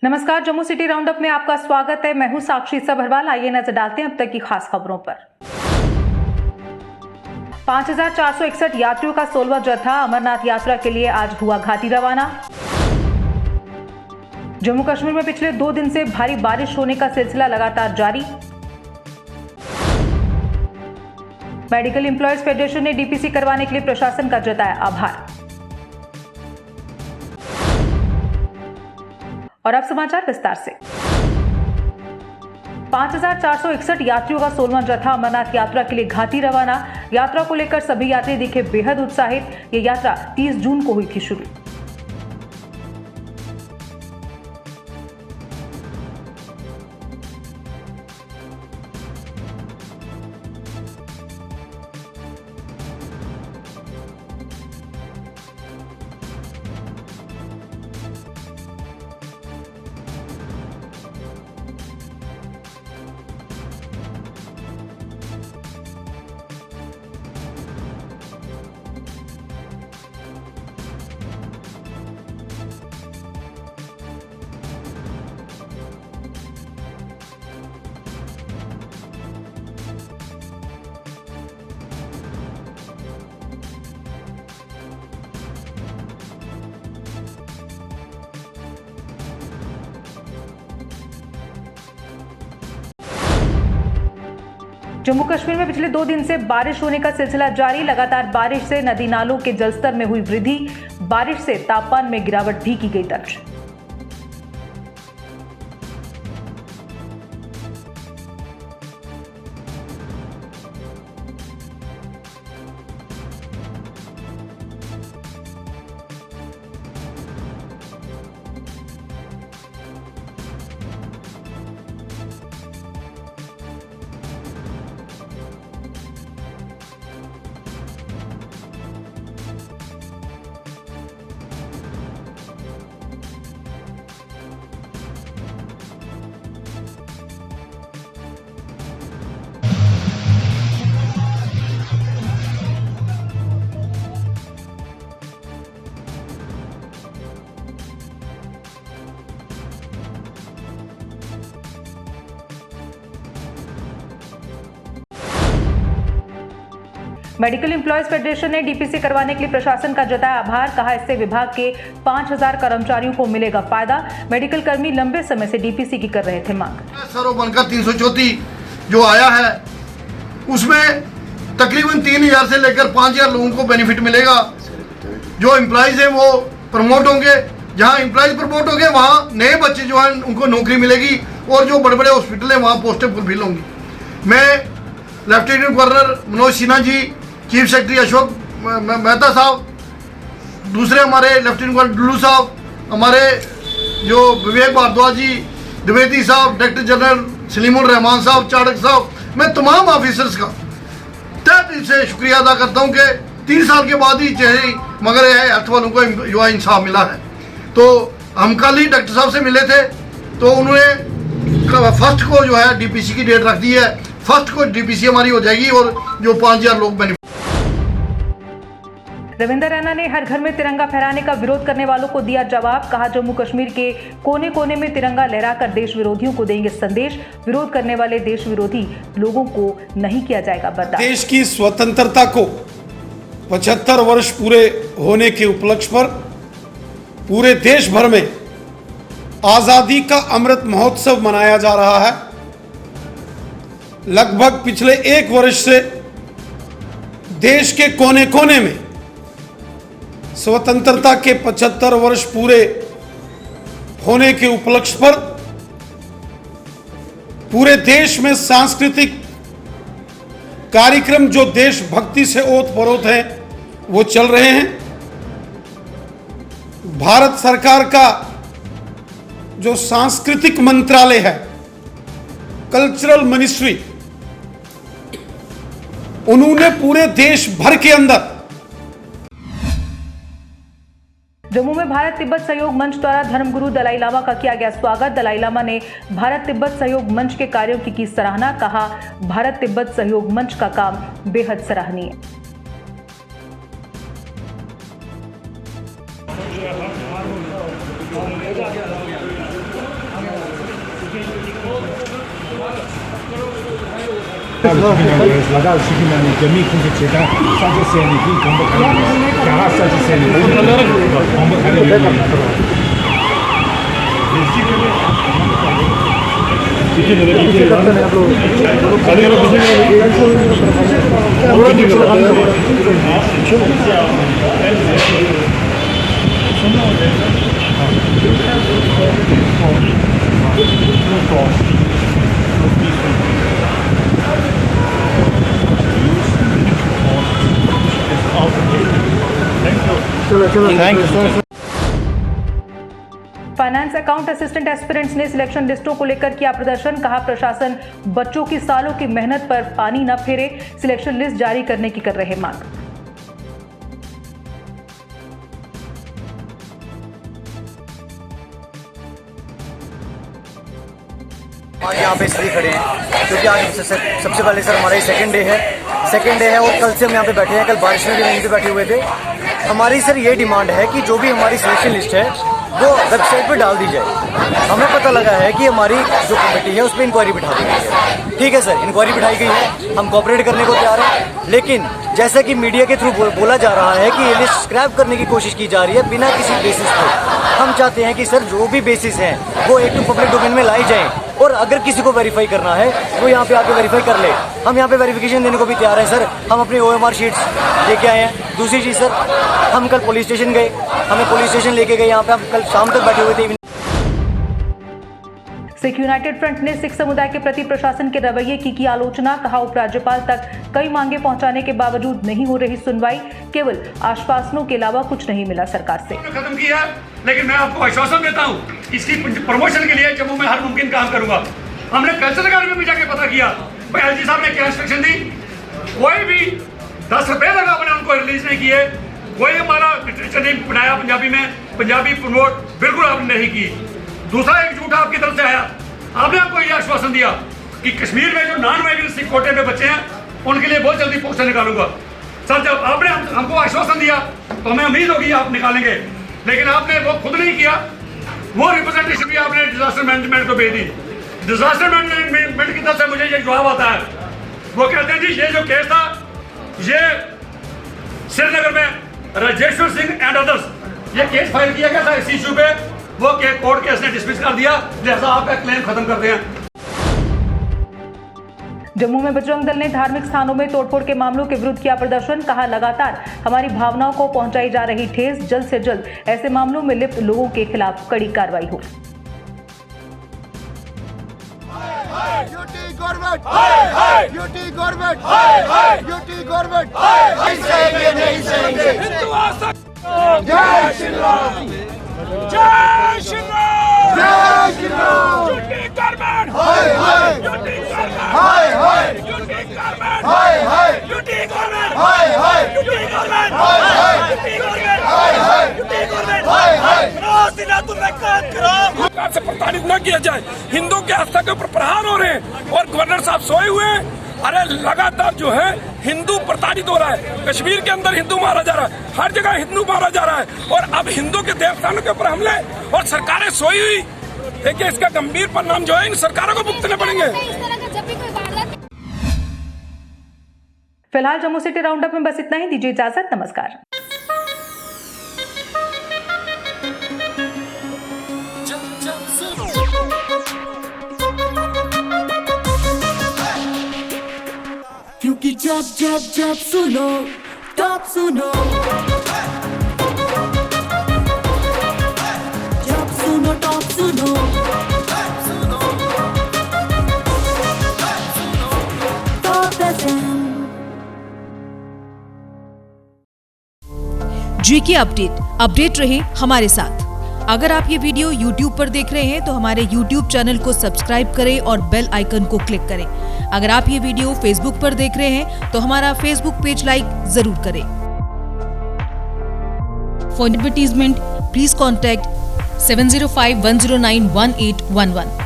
नमस्कार, Jammu city roundup में आपका स्वागत है। मैं हूं साक्षी सभरवाल। आइए नजर डालते हैं अब तक की खास खबरों पर। 5461 यात्रियों का 16वां जत्था अमरनाथ यात्रा के लिए आज हुआ घाटी रवाना। जम्मू कश्मीर में पिछले 2 दिन से भारी बारिश होने का सिलसिला लगातार जारी। मेडिकल एम्प्लॉयज फेडरेशन ने डीपीसी करवाने के लिए प्रशासन का जताया आभार। और अब समाचार विस्तार से। 5461 यात्रियों का 16वां जत्था अमरनाथ यात्रा के लिए घाटी रवाना। यात्रा को लेकर सभी यात्री दिखे बेहद उत्साहित। ये यात्रा 30 जून को हुई थी शुरू। जम्मू कश्मीर में पिछले 2 दिन से बारिश होने का सिलसिला जारी। लगातार बारिश से नदी नालों के जलस्तर में हुई वृद्धि। बारिश से तापमान में गिरावट भी की गई दर्ज। मेडिकल एम्प्लॉयज फेडरेशन ने डीपीसी करवाने के लिए प्रशासन का जताया आभार। कहा, इससे विभाग के 5000 कर्मचारियों को मिलेगा फायदा। मेडिकल कर्मी लंबे समय से डीपीसी की कर रहे थे मांग। सर बनकर 334 जो आया है उसमें तकरीबन 3000 से लेकर 5000 लोगों को बेनिफिट मिलेगा। जो एम्प्लॉयज हैं वो प्रमोट होंगे। जहां एम्प्लॉयज प्रमोट होंगे वहां नए बच्चे जो हैं उनको नौकरी मिलेगी और जो बड़े बड़े हॉस्पिटल हैं वहां पोस्टें फुलफिल होंगी। मैं lieutenant governor Manoj Sinha ji, chief secretary Ashok Mehta साहब, दूसरे हमारे लेफ्टिनेंट गवर्नर डुल्लू साहब, हमारे जो विवेक भारद्वाज जी, द्विवेदी साहब, डायरेक्टर जनरल सलीमुर रहमान साहब, चाणक साहब, मैं तमाम ऑफिसर्स का तहे दिल से शुक्रिया अदा करता हूं कि 3 साल के बाद ही चाहे मगर हेल्थ वालों को जो है इंसाफ मिला है। तो हम कल ही डॉक्टर साहब से मिले थे तो उन्होंने फर्स्ट को जो है डीपीसी की डेट रख दी है। फर्स्ट को डीपीसी हमारी हो जाएगी और जो 5000 लोग बेनिफिट। रविंद्र रैना ने हर घर में तिरंगा फहराने का विरोध करने वालों को दिया जवाब। कहा, जम्मू कश्मीर के कोने कोने में तिरंगा लहराकर देश विरोधियों को देंगे संदेश। विरोध करने वाले देश विरोधी लोगों को नहीं किया जाएगा बर्दाश्त। देश की स्वतंत्रता को 75 वर्ष पूरे होने के उपलक्ष्य पर पूरे देश भर में आजादी का अमृत महोत्सव मनाया जा रहा है। लगभग पिछले 1 वर्ष से देश के कोने कोने में स्वतंत्रता के 75 वर्ष पूरे होने के उपलक्ष्य पर पूरे देश में सांस्कृतिक कार्यक्रम जो देशभक्ति से ओत-प्रोत हैं वो चल रहे हैं। भारत सरकार का जो सांस्कृतिक मंत्रालय है, कल्चरल मिनिस्ट्री, उन्होंने पूरे देश भर के अंदर जम्मू में भारत तिब्बत सहयोग मंच द्वारा धर्मगुरु दलाई लामा का किया गया स्वागत। दलाई लामा ने भारत तिब्बत सहयोग मंच के कार्यों की सराहना। कहा, भारत तिब्बत सहयोग मंच का काम बेहद सराहनीय। 拿到시키면 점이 공개체가 사제세니 공부하는 야하 사제세니 공부하는 फाइनेंस अकाउंट असिस्टेंट एस्पिरेंट्स ने सिलेक्शन लिस्टों को लेकर किया प्रदर्शन, कहा प्रशासन बच्चों की सालों की मेहनत पर पानी न फेरे, सिलेक्शन लिस्ट जारी करने की कर रहे मांग। आज यहाँ पे इसलिए खड़े हैं क्योंकि आज सबसे पहले सर हमारा सेकंड डे है और कल से हम यहाँ पे बैठे हैं। कल बारिश में भी यहीं पे बैठे हुए थे। हमारी सर ये डिमांड है कि जो भी हमारी सिलेक्शन लिस्ट है वो वेबसाइट पे डाल दी जाए। हमें पता लगा है कि हमारी जो कमेटी है उस पर इंक्वायरी बिठा दी गई है। ठीक है सर, इंक्वायरी बिठाई गई है, हम कोऑपरेट करने को तैयार हैं, लेकिन जैसा कि मीडिया के थ्रू बोला जा रहा है कि ये लिस्ट स्क्रैप करने की कोशिश की जा रही है बिना किसी बेसिस पे। हम चाहते हैं कि सर जो भी बेसिस हैं वो एक तो पब्लिक डोमेन में लाई जाएं और अगर किसी को वेरीफाई करना है वो यहाँ पे आके वेरीफाई कर ले। हम यहाँ पे वेरिफिकेशन देने को भी तैयार हैं सर। हम अपनी OMR शीट्स लेके आए हैं। दूसरी चीज़ सर, हम कल पुलिस स्टेशन गए, हमें पुलिस स्टेशन लेके गए, यहाँ पे हम कल शाम तक बैठे हुए थे। सिख यूनाइटेड फ्रंट ने सिख समुदाय के प्रति प्रशासन के रवैये की आलोचना, कहा उपराज्यपाल तक कई मांगे पहुंचाने के बावजूद नहीं हो रही सुनवाई, केवल आश्वासनों के अलावा कुछ नहीं मिला सरकार से। खत्म किया, लेकिन मैं आपको आश्वासन देता हूँ इसकी प्रमोशन के लिए जम्मू में हर मुमकिन काम करूंगा। हमने कल्चर अकादमी में जाके पता किया, भाई एलजी साहब ने क्या इंस्ट्रक्शन दी, कोई भी 10 रुपए तक आपने उनको रिलीज नहीं किए, कोई हमारा लिटरेचर नहीं बनाया पंजाबी में, पंजाबी प्रमोट बिल्कुल आपने नहीं की। दूसरा एक झूठा आपकी तरफ से आया, आपने आपको यह आश्वासन दिया कि कश्मीर में जो नॉन माइग्रेंट सिख कोटे में बच्चे हैं उनके लिए बहुत जल्दी पोस्टर निकालूंगा। सर जब आपने हमको आश्वासन दिया तो हमें उम्मीद होगी आप निकालेंगे, लेकिन आपने वो खुद नहीं किया। वो रिप्रेजेंटेशन भी आपने डिजास्टर मैनेजमेंट को भेज दी। डिजास्टर मैनेजमेंट की तरफ से मुझे ये जवाब आता है, वो कहते हैं जी ये जो केस था ये श्रीनगर में राजेश्वर सिंह एंड अदर्स ये केस फाइल किया गया था इस इशू पे, वो कोर्ट केस ने डिसमिस कर दिया, लिहाजा आपका क्लेम खत्म कर दिया। जम्मू में बजरंग दल ने धार्मिक स्थानों में तोड़फोड़ के मामलों के विरुद्ध किया प्रदर्शन, कहा लगातार हमारी भावनाओं को पहुंचाई जा रही ठेस, जल्द से जल्द ऐसे मामलों में लिप्त लोगों के खिलाफ कड़ी कार्रवाई हो। जय श्री राम, जय श्री राम, जय श्री राम। यूटी गवर्नमेंट, हाय हाय, यूटी गवर्नमेंट, हाय हाय, यूटी गवर्नमेंट, हाय हाय, यूटी गवर्नमेंट, हाय हाय, यूटी गवर्नमेंट, हाय हाय, यूटी गवर्नमेंट, हाय हाय, यूटी गवर्नमेंट, हाय हाय। सरकार से प्रताड़ित न किया जाए। हिंदू के आस्था के ऊपर प्रहार हो रहे हैं और गवर्नर साहब सोए हुए हैं। अरे लगातार जो है हिंदू प्रताड़ित हो रहा है, कश्मीर के अंदर हिंदू मारा जा रहा है, हर जगह हिंदू मारा जा रहा है और अब हिंदू के देवस्थानों के ऊपर हमले और सरकारें सोई हुई। देखिए इसका गंभीर परिणाम जो है इन सरकारों को भुगतने पड़ेंगे। फिलहाल जम्मू सिटी राउंड अप में बस इतना ही, दीजिए इजाजत, नमस्कार। क्योंकि जब जब जब सुनो टॉप सुनो, जब सुनो टॉप सुनो, टॉप FM। जीके अपडेट रहे हमारे साथ। अगर आप ये वीडियो YouTube पर देख रहे हैं तो हमारे YouTube चैनल को सब्सक्राइब करें और बेल आइकन को क्लिक करें। अगर आप ये वीडियो Facebook पर देख रहे हैं तो हमारा Facebook पेज लाइक जरूर करें। For advertisement please contact 7051091811।